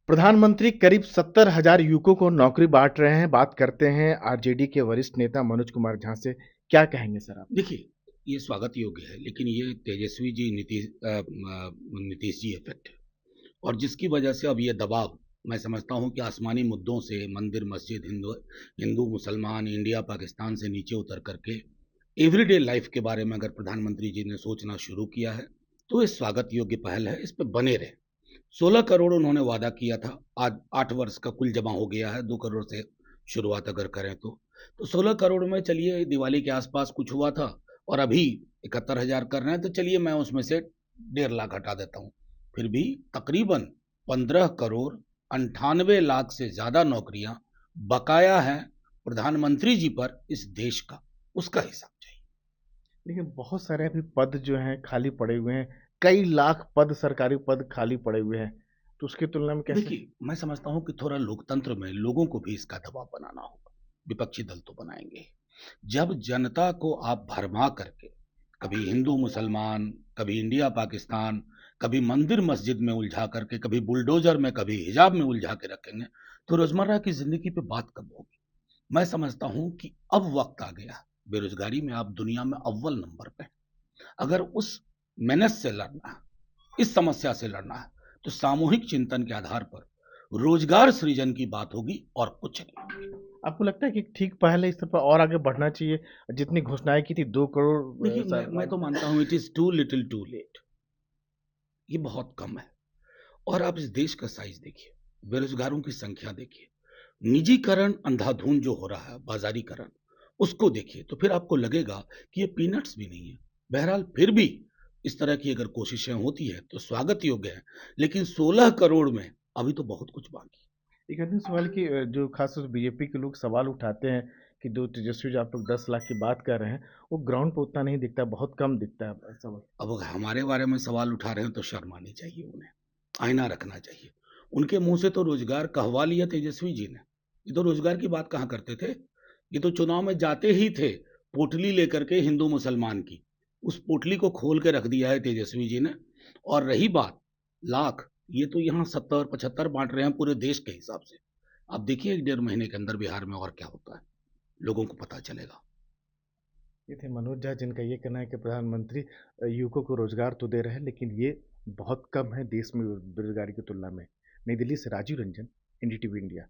प्रधानमंत्री करीब 70,000 युवकों को नौकरी बाँट रहे हैं। बात करते हैं आरजेडी के वरिष्ठ नेता मनोज कुमार झा से। क्या कहेंगे सर आप? देखिए, ये स्वागत योग्य है, लेकिन ये तेजस्वी जी नीतीश जी इफ़ेक्ट है और जिसकी वजह से अब ये दबाव मैं समझता हूँ कि आसमानी मुद्दों से मंदिर, मस्जिद, हिंदू, मुसलमान, इंडिया, पाकिस्तान से नीचे उतर करके एवरीडे लाइफ के बारे में अगर प्रधानमंत्री जी ने सोचना शुरू किया है, तो ये स्वागत योग्य पहल है, इस पे बने रहें। 16 करोड़ उन्होंने वादा किया था, आज 8 वर्ष का कुल जमा हो गया है, 2 करोड़ से शुरुआत अगर करें तो 16 करोड़ में चलिए दिवाली के आसपास कुछ हुआ था और अभी 71,000 कर रहे हैं, तो चलिए मैं उसमें से 1.5 लाख हटा देता हूँ। फिर भी तकरीबन 15 करोड़ 98 लाख से ज़्यादा नौकरियां बकाया है प्रधानमंत्री जी पर इस देश का, उसका हिसाब चाहिए। देखिए, बहुत सारे अभी पद जो हैं खाली पड़े हुए हैं। कई लाख पद, सरकारी पद खाली पड़े हुए हैं। तो उसकी तुलना में कैसे? देखिए, मैं समझता हूँ कि थोड़ा लोकतंत्र में लोगों को भी इसका दबाव बनाना होगा। विपक्षी दल तो बनाएंगे। जब जनता को आप भरमा करके कभी हिंदू मुसलमान, कभी इंडिया पाकिस्तान, कभी मंदिर मस्जिद में उलझा करके, कभी बुलडोजर में, कभी हिजाब में उलझा के रखेंगे, तो रोजमर्रा की जिंदगी पे बात कब होगी? मैं समझता हूँ कि अब वक्त आ गया। बेरोजगारी में आप दुनिया में अव्वल नंबर पे हैं। अगर उस मेनस से लड़ना है, इस समस्या से लड़ना है, तो सामूहिक चिंतन के आधार पर रोजगार सृजन की बात होगी और कुछ नहीं। आपको लगता है कि ठीक पहले इस पर और आगे बढ़ना चाहिए? जितनी घोषणाएँ की थी 2 करोड़ देखिए, मैं तो मानता हूं it is too little too late. ये बहुत कम है। और आप इस देश का साइज देखिए, बेरोजगारों की संख्या देखिए, निजीकरण अंधाधुंध जो हो रहा है, बाजारीकरण, उसको देखिए, तो फिर आपको लगेगा कि ये पीनट्स भी नहीं है। बहरहाल फिर भी इस तरह की अगर कोशिशें होती है तो स्वागत योग्य है, लेकिन 16 करोड़ में अभी तो बहुत कुछ बाकी है। एक अन्य सवाल कि जो खासतौर से बीजेपी के लोग सवाल उठाते हैं कि जो तेजस्वी जो आप लोग 10 लाख की बात कर रहे हैं, वो ग्राउंड पे उतना नहीं दिखता, बहुत कम दिखता है सवाल। अब अगर हमारे बारे में सवाल उठा रहे हैं तो शर्म आनी चाहिए उन्हें, आईना रखना चाहिए। उनके मुंह से तो रोजगार कहवा लिया तेजस्वी जी ने। ये तो रोजगार की बात कहाँ करते थे। ये तो चुनाव में जाते ही थे पोटली लेकर के हिंदू मुसलमान की, उस पोटली को खोल के रख दिया है तेजस्वी जी ने। और रही बात लाख, ये तो यहाँ 70-75 बांट रहे हैं पूरे देश के हिसाब से। आप देखिए 1.5 महीने के अंदर बिहार में और क्या होता है, लोगों को पता चलेगा। ये थे मनोज झा, जिनका ये कहना है कि प्रधानमंत्री युवकों को रोजगार तो दे रहे हैं, लेकिन ये बहुत कम है देश में बेरोजगारी की तुलना में। नई दिल्ली से राजीव रंजन, एनडीटीवी इंडिया।